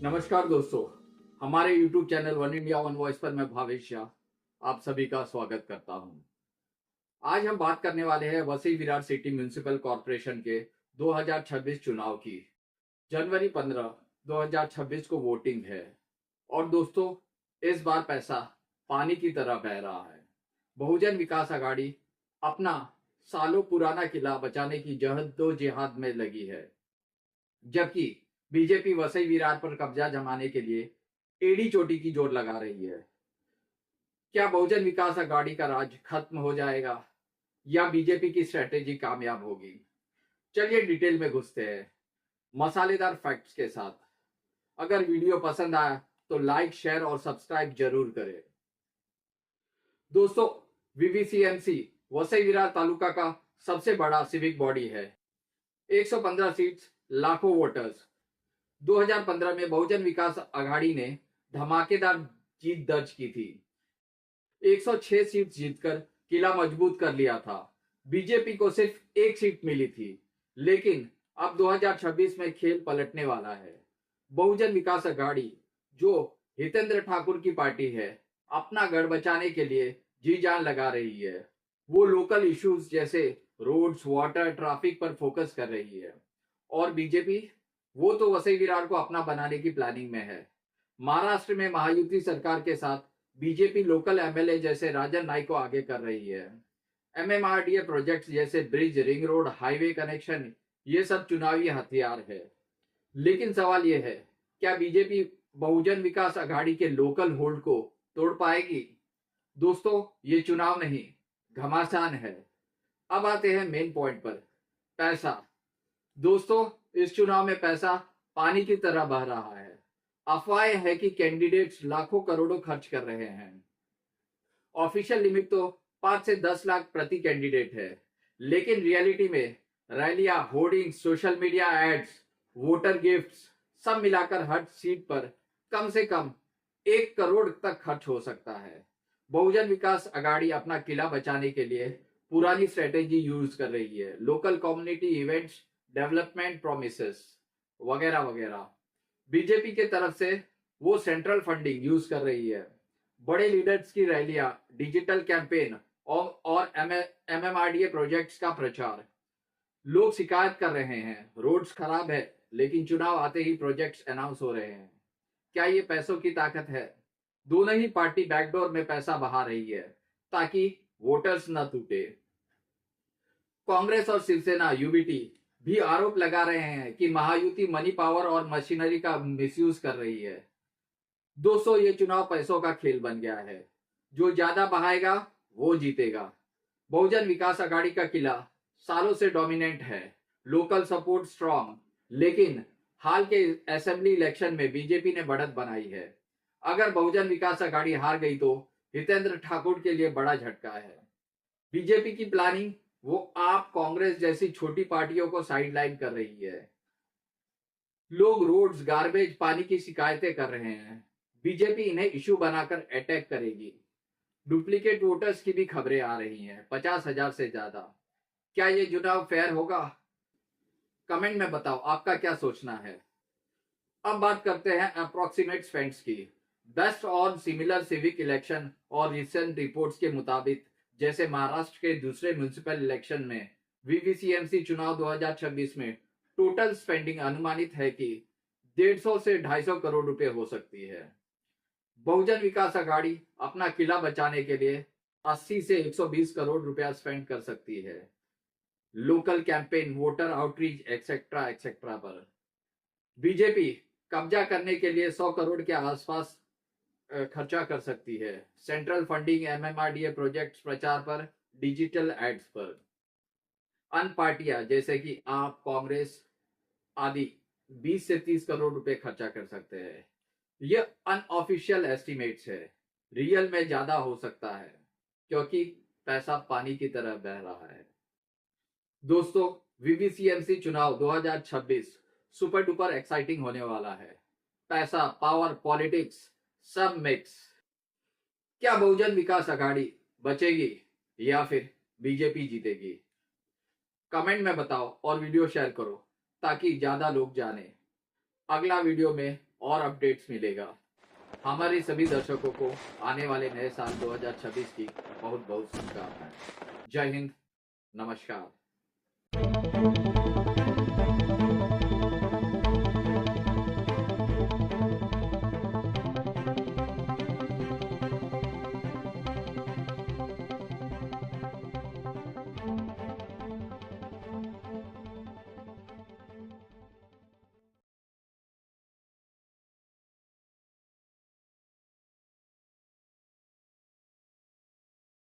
नमस्कार दोस्तों, हमारे YouTube channel one India one voice पर मैं भावेश शाह आप सभी का स्वागत करता हूं। आज हम बात करने वाले हैं Vasai Virar city municipal corporation के 2026 चुनाव की। जनवरी 15, 2026 को वोटिंग है और दोस्तों इस बार पैसा पानी की तरह बह रहा है। बहुजन विकास आघाड़ी अपना सालों पुराना किला बचाने की जहदोजहद में लगी है, जबकि बीजेपी वसई विरार पर कब्जा जमाने के लिए एड़ी चोटी की जोर लगा रही है। क्या बहुजन विकास आघाड़ी का राज खत्म हो जाएगा या बीजेपी की स्ट्रेटेजी कामयाब होगी? चलिए डिटेल में घुसते हैं मसालेदार फैक्ट्स के साथ। अगर वीडियो पसंद आया तो लाइक, शेयर और सब्सक्राइब जरूर करें। दोस्तों, वीवीसीएमसी वसई विरार तालुका का सबसे बड़ा सिविक बॉडी है। 115 सीट्स, लाखों वोटर्स। 2015 में बहुजन विकास आघाड़ी ने धमाकेदार जीत दर्ज की थी। 106 सीट जीतकर किला मजबूत कर लिया था। बीजेपी को सिर्फ एक सीट मिली थी, लेकिन अब 2026 में खेल पलटने वाला है। बहुजन विकास आघाड़ी, जो हितेंद्र ठाकुर की पार्टी है, अपना गढ़ बचाने के लिए जी जान लगा रही है। वो लोकल इश्यूज जैसे रोड्स, वाटर, ट्रैफिक पर फोकस कर रही है। और बीजेपी, वो तो वसई विरार को अपना बनाने की प्लानिंग में है। महाराष्ट्र में महायुति सरकार के साथ बीजेपी लोकल एमएलए जैसे राजन नाईक को आगे कर रही है। एमएमआरडीए प्रोजेक्ट्स जैसे bridge, ring road, highway connection, ये सब चुनावी हथियार है। लेकिन सवाल यह है, क्या बीजेपी बहुजन विकास आघाड़ी के लोकल होल्ड को तोड़ पाएगी? दोस्तों, ये चुनाव नहीं, घमासान है। अब आते हैं मेन पॉइंट पर, पैसा। दोस्तों, इस चुनाव में पैसा पानी की तरह बह रहा है। अफवाह है कि कैंडिडेट्स लाखों करोड़ों खर्च कर रहे हैं। ऑफिशियल लिमिट तो 5 से 10 लाख प्रति कैंडिडेट है, लेकिन रियलिटी में रैलियां, hoardings, social media ads, voter gifts सब मिलाकर हर सीट पर कम से कम 1 करोड़ तक खर्च हो सकता है। बहुजन विकास आघाड़ी अपना किला बचाने के लिए पुरानी स्ट्रेटेजी यूज कर रही है। Local community events, development promises वगैरह वगैरह। बीजेपी के तरफ से वो सेंट्रल फंडिंग यूज कर रही है। बड़े लीडर्स की रैलियां, डिजिटल कैंपेन और एमएमआरडीए प्रोजेक्ट्स का प्रचार। लोग शिकायत कर रहे हैं, रोड्स खराब है, लेकिन चुनाव आते ही प्रोजेक्ट्स अनाउंस हो रहे हैं। क्या ये पैसों की ताकत है? दोनों ही पार्टी बैकडोर में पैसा बहा रही है ताकि वोटर्स न टूटे। कांग्रेस और शिवसेना यूबीटी भी आरोप लगा रहे हैं कि महायुति मनी पावर और मशीनरी का मिसयूज कर रही है। दोस्तों, ये चुनाव पैसों का खेल बन गया है। जो ज्यादा बहाएगा वो जीतेगा। बहुजन विकास आघाड़ी का किला सालों से डोमिनेंट है, लोकल सपोर्ट स्ट्रांग, लेकिन हाल के असेंबली इलेक्शन में बीजेपी ने बढ़त बनाई है। अगर बहुजन विकास आघाड़ी हार गई तो हितेंद्र ठाकुर के लिए बड़ा झटका है। बीजेपी की प्लानिंग, वो आप, कांग्रेस जैसी छोटी पार्टियों को साइडलाइन कर रही है। लोग रोड्स, गार्बेज, पानी की शिकायतें कर रहे हैं। बीजेपी इन्हें इशू बनाकर अटैक करेगी। डुप्लीकेट वोटर्स की भी खबरें आ रही हैं, 50,000 से ज्यादा। क्या ये चुनाव फेयर होगा? कमेंट में बताओ आपका क्या सोचना है। अब बात करते हैं अप्रोक्सीमेट स्पेंड्स की। Best on similar civic election और रिसेंट रिपोर्ट्स के मुताबिक, जैसे महाराष्ट्र के दूसरे म्युनिसिपल इलेक्शन में, वीवीसीएमसी चुनाव 2026 में टोटल स्पेंडिंग अनुमानित है कि 150 से 250 करोड़ रुपए हो सकती है। बहुजन विकास आघाड़ी अपना किला बचाने के लिए 80 से 120 करोड़ रुपया स्पेंड कर सकती है, local campaign, voter outreach etcetera etcetera पर। बीजेपी कब्जा करने के लिए 100 करोड़ के आसपास खर्चा कर सकती है, सेंट्रल फंडिंग, एमएमआरडीए प्रोजेक्ट्स प्रचार पर, डिजिटल एड्स पर। अन्य पार्टियां जैसे कि आप, कांग्रेस आदि 20 से 30 करोड़ रुपए खर्चा कर सकते हैं। यह अनऑफिशियल एस्टिमेट्स है, रियल में ज्यादा हो सकता है, क्योंकि पैसा पानी की तरह बह रहा है। दोस्तों, वीवीसीएमसी चुनाव 2026 सुपर डुपर एक्साइटिंग होने वाला है। पैसा, पावर, पॉलिटिक्स सब मिक्स। क्या बहुजन विकास आघाड़ी बचेगी या फिर बीजेपी जीतेगी? कमेंट में बताओ और वीडियो शेयर करो ताकि ज्यादा लोग जाने। अगला वीडियो में और अपडेट्स मिलेगा। हमारे सभी दर्शकों को आने वाले नए साल 2026 की बहुत बहुत शुभकामनाएं। जय हिंद, नमस्कार।